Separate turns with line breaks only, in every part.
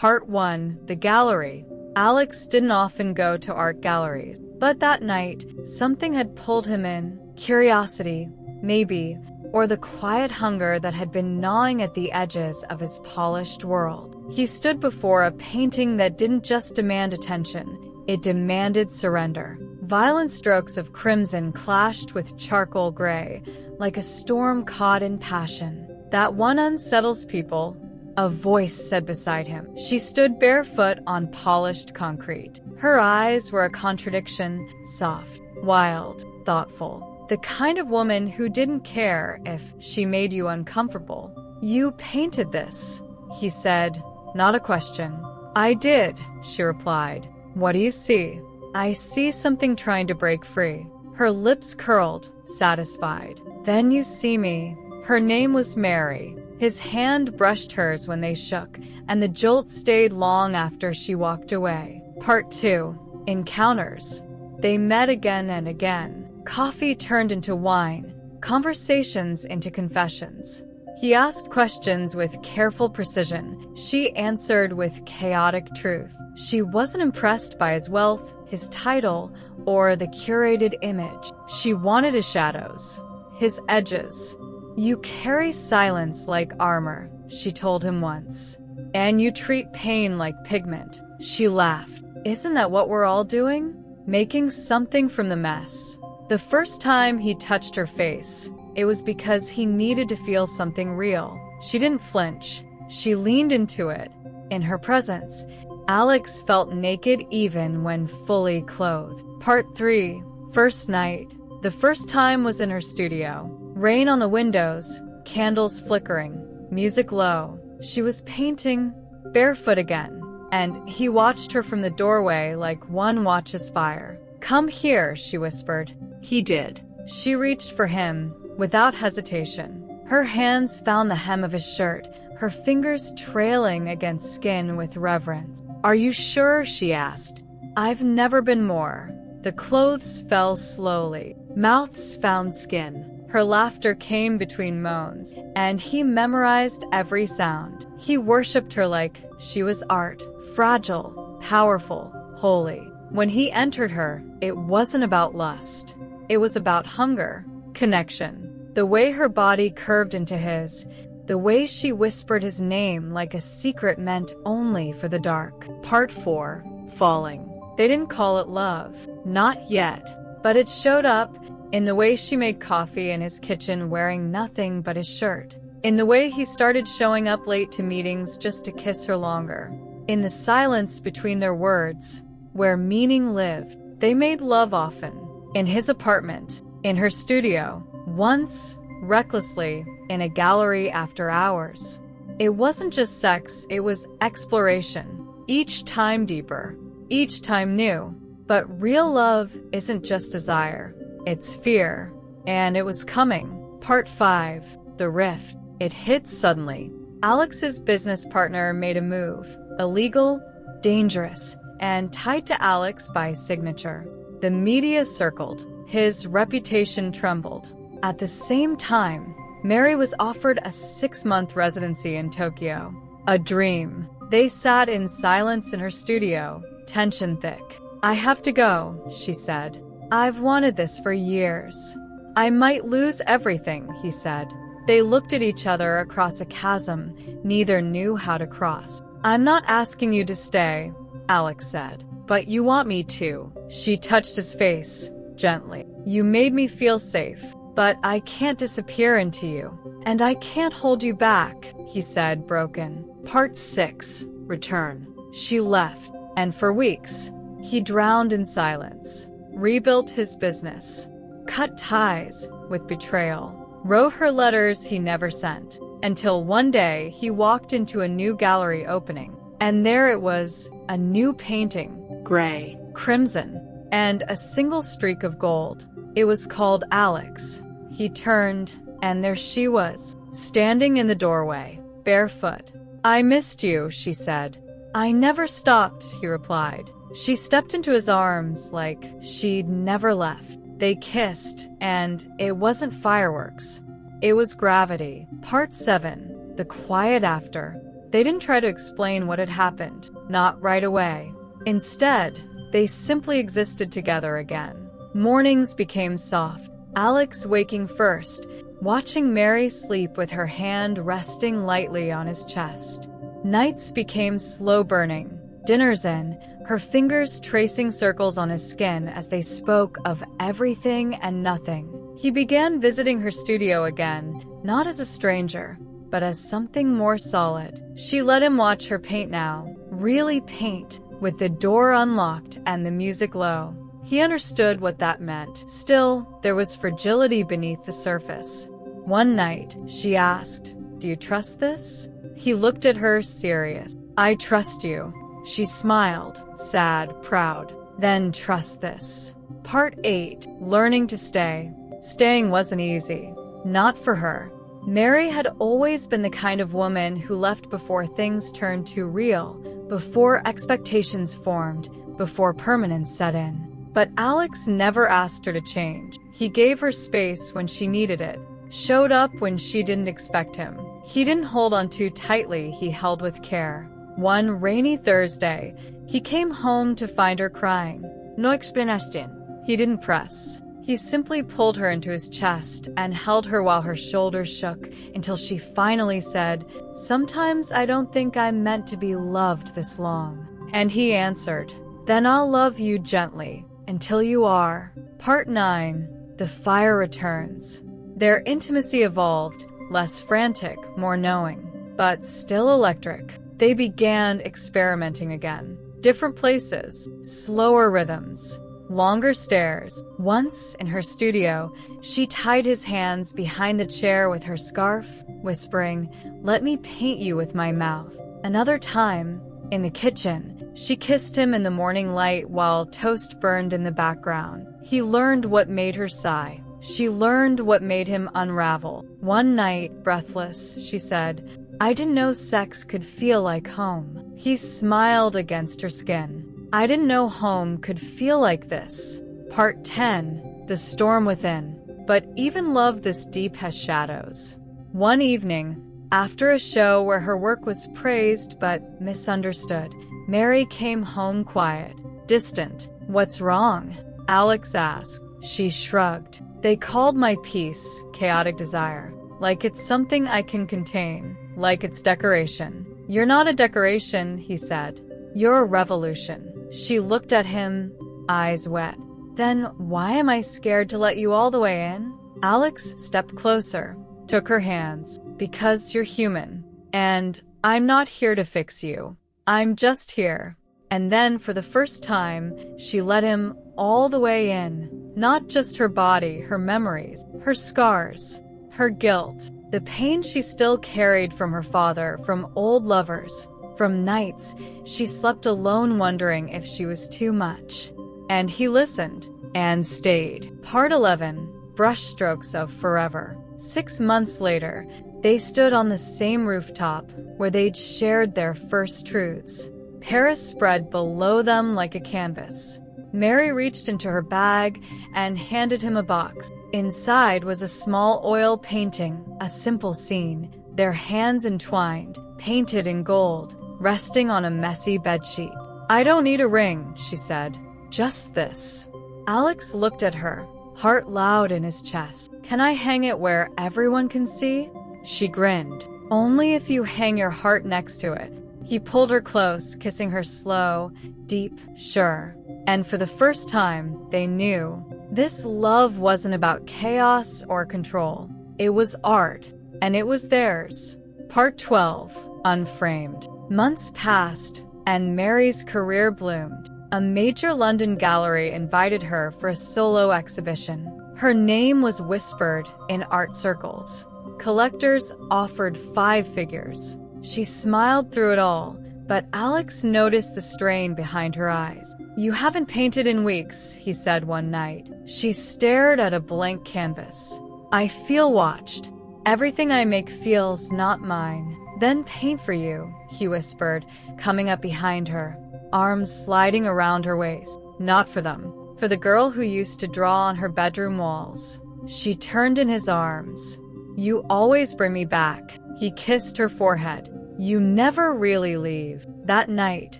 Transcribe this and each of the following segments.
Part 1. The Gallery. Alex didn't often go to art galleries, but that night, something had pulled him in. Curiosity, maybe, or the quiet hunger that had been gnawing at the edges of his polished world. He stood before a painting that didn't just demand attention, it demanded surrender. Violent strokes of crimson clashed with charcoal gray, like a storm caught in passion. That one unsettles people, a voice said beside him. She stood barefoot on polished concrete. Her eyes were a contradiction, soft, wild, thoughtful. The kind of woman who didn't care if she made you uncomfortable. "You painted this," he said, not a question. "I did," she replied. "What do you see?" "I see something trying to break free." Her lips curled, satisfied. "Then you see me." Her name was Mary. His hand brushed hers when they shook, and the jolt stayed long after she walked away. Part 2. Encounters. They met again and again. Coffee turned into wine, conversations into confessions. He asked questions with careful precision. She answered with chaotic truth. She wasn't impressed by his wealth, his title, or the curated image. She wanted his shadows, his edges. "You carry silence like armor," she told him once. "And you treat pain like pigment." She laughed. "Isn't that what we're all doing? Making something from the mess." The first time he touched her face, it was because he needed to feel something real. She didn't flinch. She leaned into it. In her presence, Alex felt naked even when fully clothed. Part 3. First night. The first time was in her studio. Rain on the windows, candles flickering, music low. She was painting, barefoot again, and he watched her from the doorway like one watches fire. "Come here," she whispered. He did. She reached for him, without hesitation. Her hands found the hem of his shirt, her fingers trailing against skin with reverence. "Are you sure?" she asked. "I've never been more." The clothes fell slowly. Mouths found skin. Her laughter came between moans, and he memorized every sound. He worshipped her like she was art, fragile, powerful, holy. When he entered her, it wasn't about lust. It was about hunger, connection. The way her body curved into his, the way she whispered his name like a secret meant only for the dark. Part 4. Falling. They didn't call it love. Not yet. But it showed up in the way she made coffee in his kitchen wearing nothing but his shirt. In the way he started showing up late to meetings just to kiss her longer. In the silence between their words, where meaning lived. They made love often. In his apartment, in her studio, once, recklessly, in a gallery after hours. It wasn't just sex, it was exploration. Each time deeper, each time new. But real love isn't just desire. It's fear. And it was coming. Part 5. The Rift. It hit suddenly. Alex's business partner made a move. Illegal, dangerous, and tied to Alex by signature. The media circled. His reputation trembled. At the same time, Mary was offered a 6-month residency in Tokyo. A dream. They sat in silence in her studio, tension thick. "I have to go," she said. "I've wanted this for years." "I might lose everything," he said. They looked at each other across a chasm neither knew how to cross. "I'm not asking you to stay," Alex said. "But you want me to." She touched his face, gently. "You made me feel safe. But I can't disappear into you. And I can't hold you back," he said, broken. Part 6. Return. She left, and for weeks, he drowned in silence. Rebuilt his business. Cut ties with betrayal. Wrote her letters he never sent. Until one day, he walked into a new gallery opening. And there it was, a new painting. Gray, crimson, and a single streak of gold. It was called Alex. He turned, and there she was, standing in the doorway, barefoot. "I missed you," she said. "I never stopped," he replied. She stepped into his arms like she'd never left. They kissed, and it wasn't fireworks. It was gravity. Part 7. The Quiet After. They didn't try to explain what had happened, not right away. Instead, they simply existed together again. Mornings became soft, Alex waking first, watching Mary sleep with her hand resting lightly on his chest. Nights became slow burning. Dinner's in, her fingers tracing circles on his skin as they spoke of everything and nothing. He began visiting her studio again, not as a stranger, but as something more solid. She let him watch her paint now, really paint, with the door unlocked and the music low. He understood what that meant. Still, there was fragility beneath the surface. One night, she asked, "Do you trust this?" He looked at her, serious. "I trust you." She smiled, sad, proud. "Then trust this." Part 8. Learning to stay. Staying wasn't easy. Not for her. Mary had always been the kind of woman who left before things turned too real, before expectations formed, before permanence set in. But Alex never asked her to change. He gave her space when she needed it, showed up when she didn't expect him. He didn't hold on too tightly, he held with care. One rainy Thursday, he came home to find her crying. "No explanación." He didn't press. He simply pulled her into his chest and held her while her shoulders shook until she finally said, "Sometimes I don't think I'm meant to be loved this long." And he answered, "Then I'll love you gently, until you are." Part 9. The fire returns. Their intimacy evolved, less frantic, more knowing, but still electric. They began experimenting again. Different places, slower rhythms, longer stares. Once, in her studio, she tied his hands behind the chair with her scarf, whispering, "Let me paint you with my mouth." Another time, in the kitchen, she kissed him in the morning light while toast burned in the background. He learned what made her sigh. She learned what made him unravel. One night, breathless, she said, "I didn't know sex could feel like home." He smiled against her skin. "I didn't know home could feel like this." Part 10. The storm within. But even love this deep has shadows. One evening, after a show where her work was praised but misunderstood, Mary came home quiet, distant. "What's wrong?" Alex asked. She shrugged. "They called my piece chaotic desire. Like it's something I can contain. Like it's decoration." "You're not a decoration," he said. "You're a revolution." She looked at him, eyes wet. "Then why am I scared to let you all the way in?" Alex stepped closer, took her hands. "Because you're human. And I'm not here to fix you. I'm just here." And then, for the first time, she let him all the way in. Not just her body, her memories, her scars, her guilt, the pain she still carried from her father, from old lovers, from nights she slept alone wondering if she was too much. And he listened and stayed. Part 11. Brushstrokes of Forever. 6 months later, they stood on the same rooftop where they'd shared their first truths. Paris spread below them like a canvas. Mary reached into her bag and handed him a box. Inside was a small oil painting, a simple scene, their hands entwined, painted in gold, resting on a messy bedsheet. "I don't need a ring," she said. "Just this." Alex looked at her, heart loud in his chest. "Can I hang it where everyone can see?" She grinned. "Only if you hang your heart next to it." He pulled her close, kissing her slow, deep, sure. And for the first time, they knew. This love wasn't about chaos or control. It was art, and it was theirs. Part 12. Unframed. Months passed, and Mary's career bloomed. A major London gallery invited her for a solo exhibition. Her name was whispered in art circles. Collectors offered 5 figures. She smiled through it all, but Alex noticed the strain behind her eyes. "You haven't painted in weeks," he said one night. She stared at a blank canvas. "I feel watched. Everything I make feels not mine." "Then paint for you," he whispered, coming up behind her, arms sliding around her waist. "Not for them. For the girl who used to draw on her bedroom walls." She turned in his arms. "You always bring me back." He kissed her forehead. You never really leave. That night,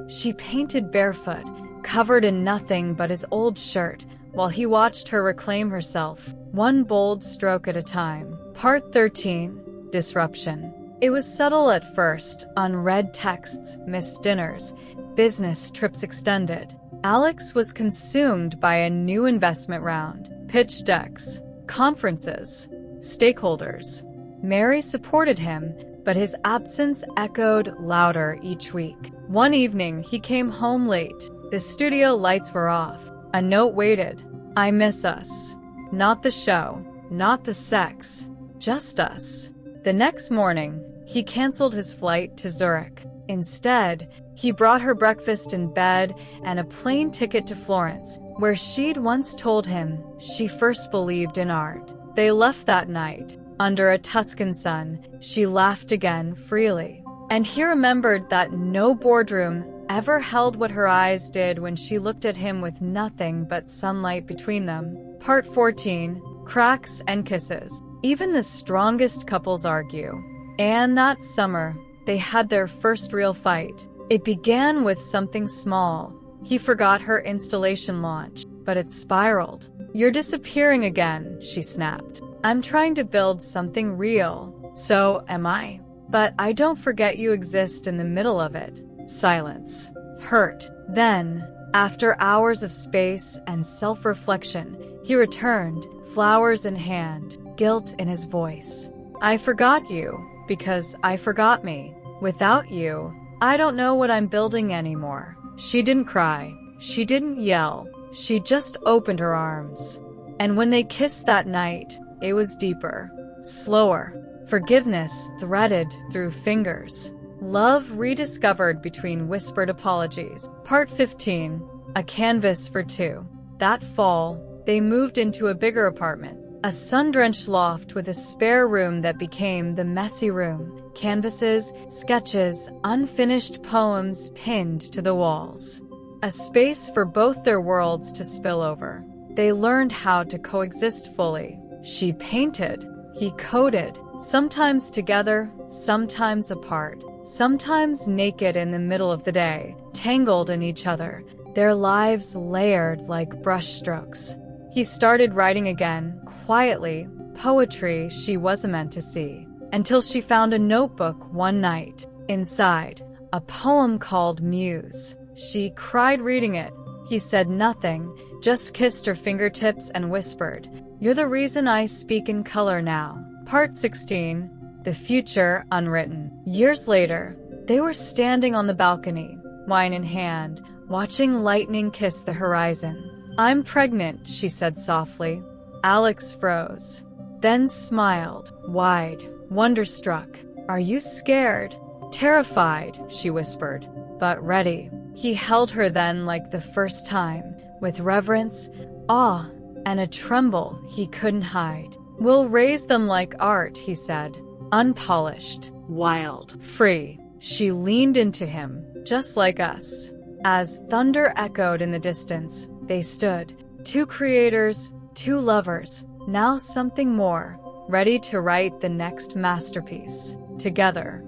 she painted barefoot, covered in nothing but his old shirt, while he watched her reclaim herself, one bold stroke at a time. Part 13. Disruption. It was subtle at first, unread texts, missed dinners, business trips extended. Alex was consumed by a new investment round, pitch decks, conferences, stakeholders. Mary supported him, but his absence echoed louder each week. One evening, he came home late. The studio lights were off. A note waited. I miss us. Not the show, not the sex, just us. The next morning, he canceled his flight to Zurich. Instead, he brought her breakfast in bed and a plane ticket to Florence, where she'd once told him she first believed in art. They left that night. Under a Tuscan sun, she laughed again freely. And he remembered that no boardroom ever held what her eyes did when she looked at him with nothing but sunlight between them. Part 14. Cracks and kisses. Even the strongest couples argue. And that summer, they had their first real fight. It began with something small. He forgot her installation launch, but it spiraled. You're disappearing again, she snapped. I'm trying to build something real. So am I. But I don't forget you exist in the middle of it. Silence. Hurt. Then, after hours of space and self-reflection, he returned, flowers in hand, guilt in his voice. I forgot you, because I forgot me. Without you, I don't know what I'm building anymore. She didn't cry. She didn't yell. She just opened her arms. And when they kissed that night, it was deeper, slower. Forgiveness threaded through fingers. Love rediscovered between whispered apologies. Part 15. A canvas for two. That fall, they moved into a bigger apartment. A sun-drenched loft with a spare room that became the messy room. Canvases, sketches, unfinished poems pinned to the walls. A space for both their worlds to spill over. They learned how to coexist fully. She painted. He coded. Sometimes together, sometimes apart. Sometimes naked in the middle of the day, tangled in each other, their lives layered like brushstrokes. He started writing again, quietly, poetry she wasn't meant to see, until she found a notebook one night. Inside, a poem called Muse. She cried reading it. He said nothing, just kissed her fingertips and whispered, "You're the reason I speak in color now." Part 16. The future unwritten. Years later, they were standing on the balcony, wine in hand, watching lightning kiss the horizon. I'm pregnant, she said softly. Alex froze, then smiled, wide, wonderstruck. Are you scared? Terrified, she whispered, but ready. He held her then like the first time, with reverence, awe, and a tremble he couldn't hide. We'll raise them like art, he said. Unpolished, wild, free. She leaned into him, just like us. As thunder echoed in the distance, they stood. Two creators, two lovers, now something more, ready to write the next masterpiece. Together.